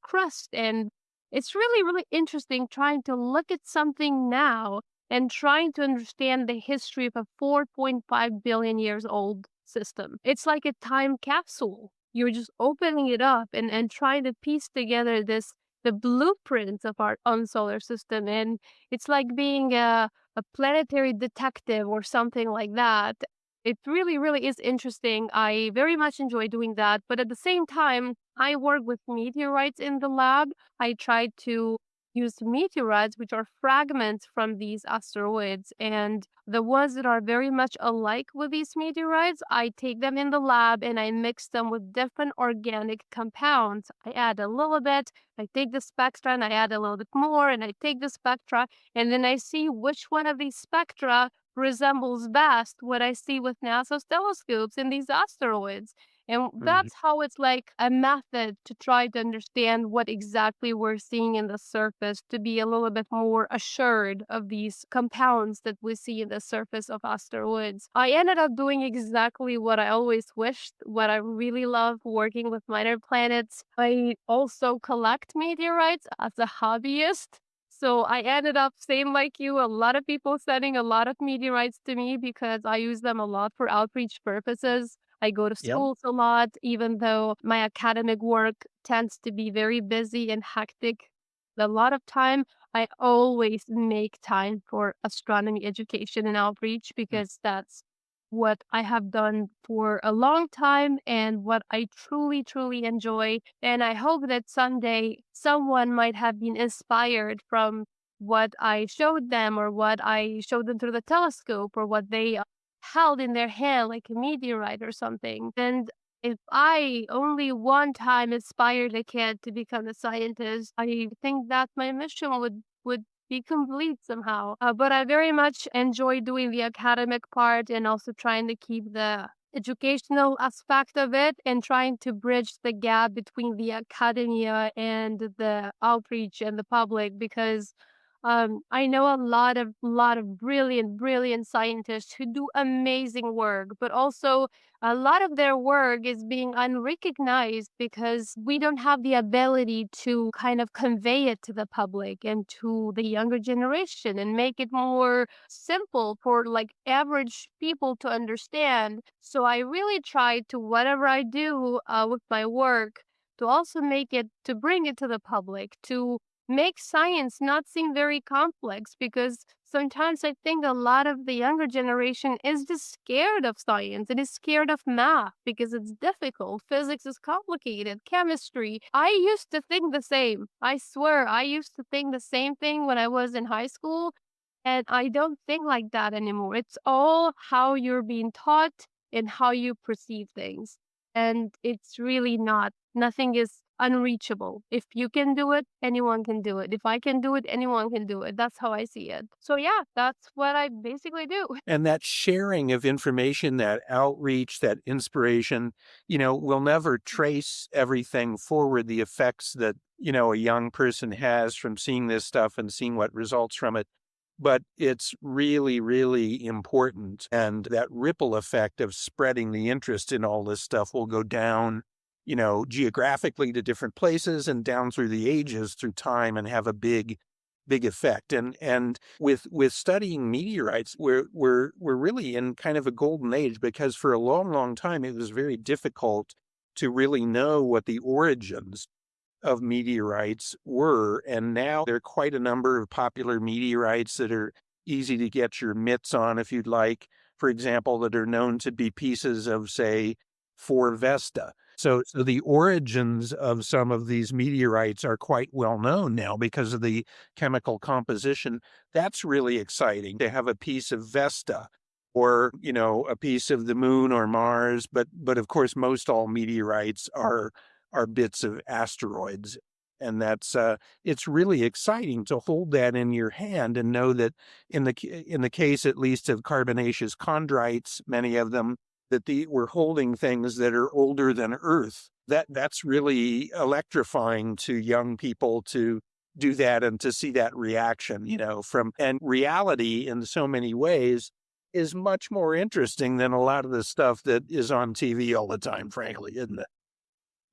Speaker 2: crust? And it's really, really interesting trying to look at something now and trying to understand the history of a 4.5 billion years old system. It's like a time capsule. You're just opening it up and trying to piece together the blueprints of our own solar system. And it's like being a planetary detective or something like that. It really, really is interesting. I very much enjoy doing that. But at the same time, I work with meteorites in the lab. I try to use meteorites, which are fragments from these asteroids. And the ones that are very much alike with these meteorites, I take them in the lab and I mix them with different organic compounds. I add a little bit, I take the spectra and I add a little bit more, and I take the spectra, and then I see which one of these spectra resembles best what I see with NASA's telescopes in these asteroids. And
Speaker 1: Mhm.
Speaker 2: that's how it's like a method to try to understand what exactly we're seeing in the surface, to be a little bit more assured of these compounds that we see in the surface of asteroids. I ended up doing exactly what I always wished, what I really love working with minor planets. I also collect meteorites as a hobbyist. So I ended up, same like you, a lot of people sending a lot of meteorites to me because I use them a lot for outreach purposes. I go to
Speaker 1: Yep.
Speaker 2: schools a lot, even though my academic work tends to be very busy and hectic. A lot of time, I always make time for astronomy education and outreach
Speaker 1: Mm.
Speaker 2: because that's what I have done for a long time and what I truly, truly enjoy. And I hope that someday someone might have been inspired from what I showed them or what I showed them through the telescope or what they held in their hand, like a meteorite or something. And if I only one time inspired a kid to become a scientist, I think that my mission would be complete somehow. But I very much enjoy doing the academic part and also trying to keep the educational aspect of it and trying to bridge the gap between the academia and the outreach and the public because I know a lot of brilliant scientists who do amazing work, but also a lot of their work is being unrecognized because we don't have the ability to kind of convey it to the public and to the younger generation and make it more simple for like average people to understand. So I really try to whatever I do with my work to also make it to bring it to the public to make science not seem very complex because sometimes I think a lot of the younger generation is just scared of science and is scared of math because it's difficult. Physics is complicated, chemistry. I used to think the same. I swear, I used to think the same thing when I was in high school, and I don't think like that anymore. It's all how you're being taught and how you perceive things. And it's really not, nothing is unreachable. If you can do it, anyone can do it. If I can do it, anyone can do it. That's how I see it. So, yeah, that's what I basically do.
Speaker 1: And that sharing of information, that outreach, that inspiration, we'll never trace everything forward, the effects that, a young person has from seeing this stuff and seeing what results from it. But it's really, really important. And that ripple effect of spreading the interest in all this stuff will go down, geographically to different places and down through the ages, through time, and have a big effect. And with studying meteorites, we're really in kind of a golden age because for a long time it was very difficult to really know what the origins of meteorites were. And now there are quite a number of popular meteorites that are easy to get your mitts on if you'd like, for example, that are known to be pieces of, say, 4 Vesta. So the origins of some of these meteorites are quite well known now because of the chemical composition. That's really exciting to have a piece of Vesta or, a piece of the moon or Mars. But of course, most all meteorites are bits of asteroids. And that's it's really exciting to hold that in your hand and know that in the case at least of carbonaceous chondrites, many of them, that we're holding things that are older than Earth. That's really electrifying to young people to do that and to see that reaction, and reality in so many ways is much more interesting than a lot of the stuff that is on TV all the time, frankly, isn't it?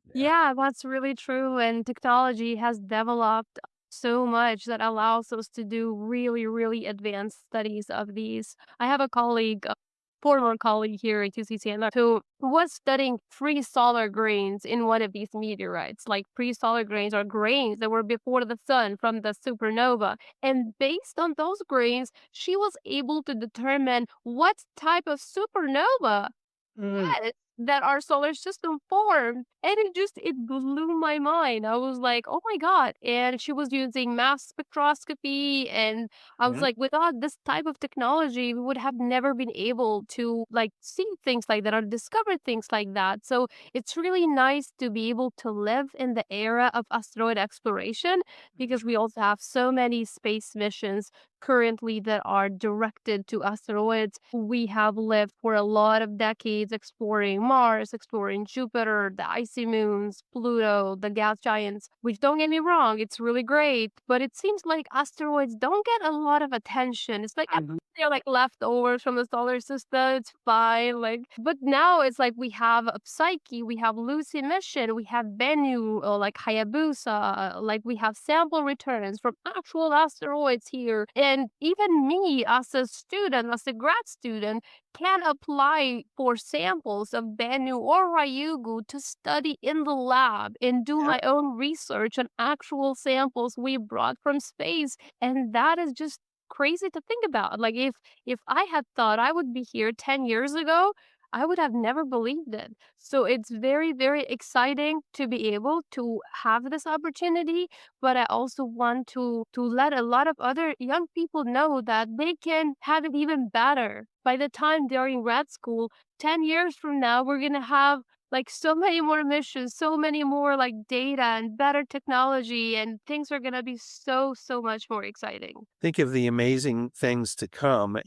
Speaker 1: Yeah.
Speaker 2: Yeah, that's really true. And technology has developed so much that allows us to do really, really advanced studies of these. I have a colleague, a former colleague here at UC Santa who was studying pre-solar grains in one of these meteorites. Like pre-solar grains are grains that were before the sun from the supernova. And based on those grains, she was able to determine what type of supernova
Speaker 1: Mm,
Speaker 2: that our solar system formed, and it blew my mind. I was like, "Oh my god." And she was using mass spectroscopy, and I was
Speaker 1: mhm.
Speaker 2: like, without this type of technology, we would have never been able to, like, see things like that or discover things like that. So, it's really nice to be able to live in the era of asteroid exploration because we also have so many space missions currently that are directed to asteroids. We have lived for a lot of decades exploring Mars, exploring Jupiter, the icy moons, Pluto, the gas giants, which don't get me wrong, it's really great, but it seems like asteroids don't get a lot of attention. It's like
Speaker 1: Mhm.
Speaker 2: they're like leftovers from the solar system. It's fine. Like, but now it's like we have a Psyche, we have Lucy mission, we have Bennu, or like Hayabusa, like we have sample returns from actual asteroids here. And even me as a student, as a grad student, can apply for samples of Bennu or Ryugu to study in the lab and do
Speaker 1: Yeah.
Speaker 2: my own research on actual samples we brought from space. And that is just crazy to think about. Like if I had thought I would be here 10 years ago, I would have never believed it. So it's very, very exciting to be able to have this opportunity, but I also want to let a lot of other young people know that they can have it even better. By the time they're in grad school, 10 years from now, we're gonna have like so many more missions, so many more like data and better technology, and things are gonna be so, so much more exciting.
Speaker 1: Think of the amazing things to come.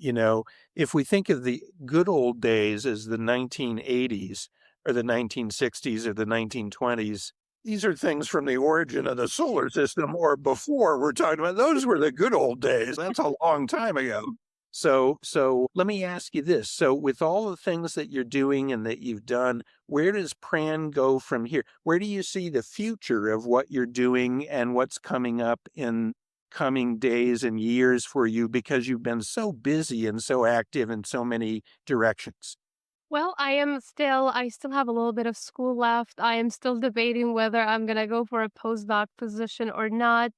Speaker 1: If we think of the good old days as the 1980s or the 1960s or the 1920s, these are things from the origin of the solar system or before. We're talking about those were the good old days. That's a long time ago. So let me ask you this. So with all the things that you're doing and that you've done, where does Pran go from here? Where do you see the future of what you're doing and what's coming up in coming days and years for you because you've been so busy and so active in so many directions?
Speaker 2: Well, I still have a little bit of school left. I am still debating whether I'm gonna go for a postdoc position or not.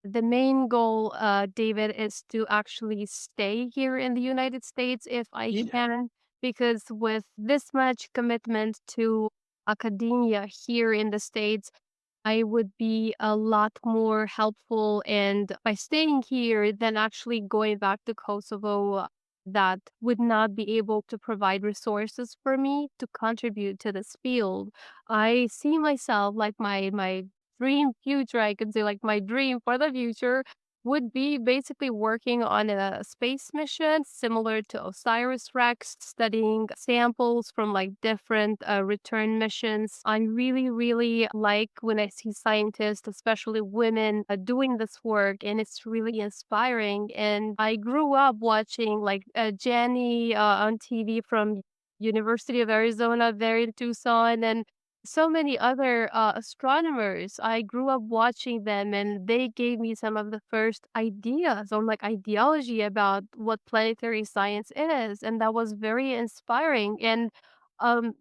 Speaker 2: The main goal, David, is to actually stay here in the United States if I
Speaker 1: Yeah.
Speaker 2: can, because with this much commitment to academia here in the States, I would be a lot more helpful and by staying here than actually going back to Kosovo that would not be able to provide resources for me to contribute to this field. I see myself like my dream future, I could say like my dream for the future would be basically working on a space mission similar to OSIRIS-REx, studying samples from like different return missions. I really, really like when I see scientists, especially women, doing this work, and it's really inspiring. And I grew up watching like Jenny on TV from University of Arizona there in Tucson, and so many other astronomers. I grew up watching them, and they gave me some of the first ideas on like ideology about what planetary science is, and that was very inspiring. And um,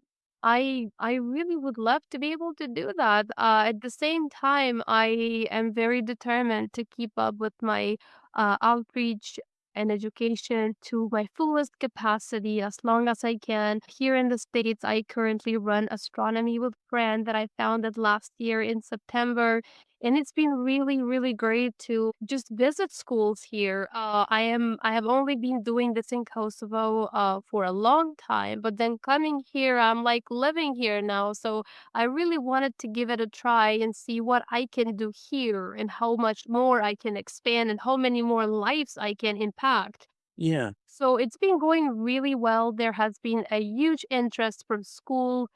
Speaker 2: I really would love to be able to do that. At the same time, I am very determined to keep up with my outreach and education to my fullest capacity as long as I can. Here in the States, I currently run Astronomy with Pran that I founded last year in September. And it's been really, really great to just visit schools here. I have only been doing this in Kosovo for a long time, but then coming here, I'm like living here now. So I really wanted to give it a try and see what I can do here and how much more I can expand and how many more lives I can impact.
Speaker 1: Yeah.
Speaker 2: So it's been going really well. There has been a huge interest from schools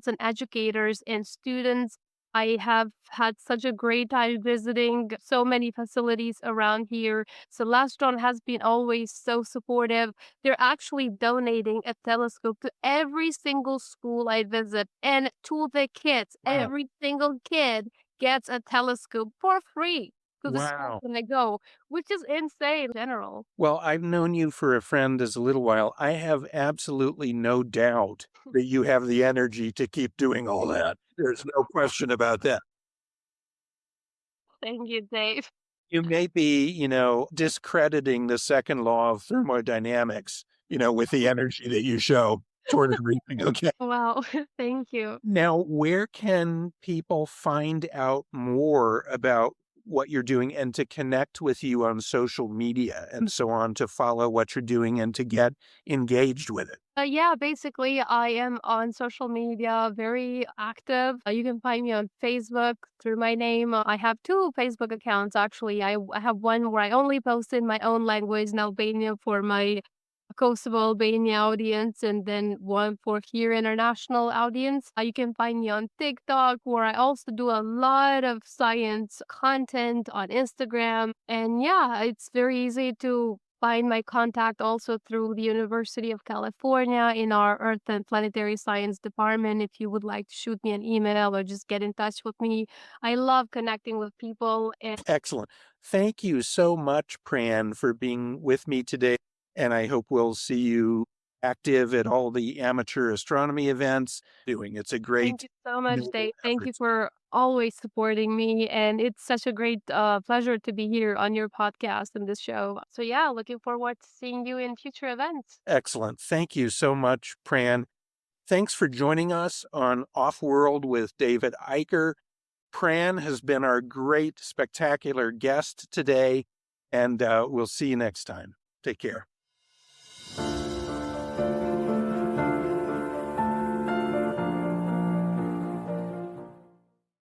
Speaker 2: and educators and students. I have had such a great time visiting so many facilities around here. Celestron has been always so supportive. They're actually donating a telescope to every single school I visit and to the kids.
Speaker 1: Wow.
Speaker 2: Every single kid gets a telescope for free to the schools
Speaker 1: Wow.
Speaker 2: when they go, which is insane in general.
Speaker 1: Well, I've known you for a friend as a little while. I have absolutely no doubt that you have the energy to keep doing all that. There's no question about that.
Speaker 2: Thank you, Dave.
Speaker 1: You may be, discrediting the second law of thermodynamics, with the energy that you show toward everything. Okay.
Speaker 2: Wow, thank you.
Speaker 1: Now, where can people find out more about what you're doing and to connect with you on social media and so on to follow what you're doing and to get engaged with it?
Speaker 2: Yeah, basically, I am on social media, very active. You can find me on Facebook through my name. I have two Facebook accounts actually. I have one where I only post in my own language in Albania for my Kosovo Albania audience, and then one for here international audience. You can find me on TikTok, where I also do a lot of science content on Instagram. And yeah, it's very easy to find my contact also through the University of California in our Earth and Planetary Science department. If you would like to shoot me an email or just get in touch with me, I love connecting with people. And
Speaker 1: Excellent. Thank you so much, Pran, for being with me today. And I hope we'll see you active at all the amateur astronomy events doing. It's a
Speaker 2: Thank
Speaker 1: great
Speaker 2: you so much,
Speaker 1: noble
Speaker 2: Dave. Thank
Speaker 1: effort.
Speaker 2: you for always supporting me. And it's such a great pleasure to be here on your podcast and this show. So, yeah, looking forward to seeing you in future events.
Speaker 1: Excellent. Thank you so much, Pran. Thanks for joining us on Off-World with David Eicher. Pran has been our great, spectacular guest today, and we'll see you next time. Take care.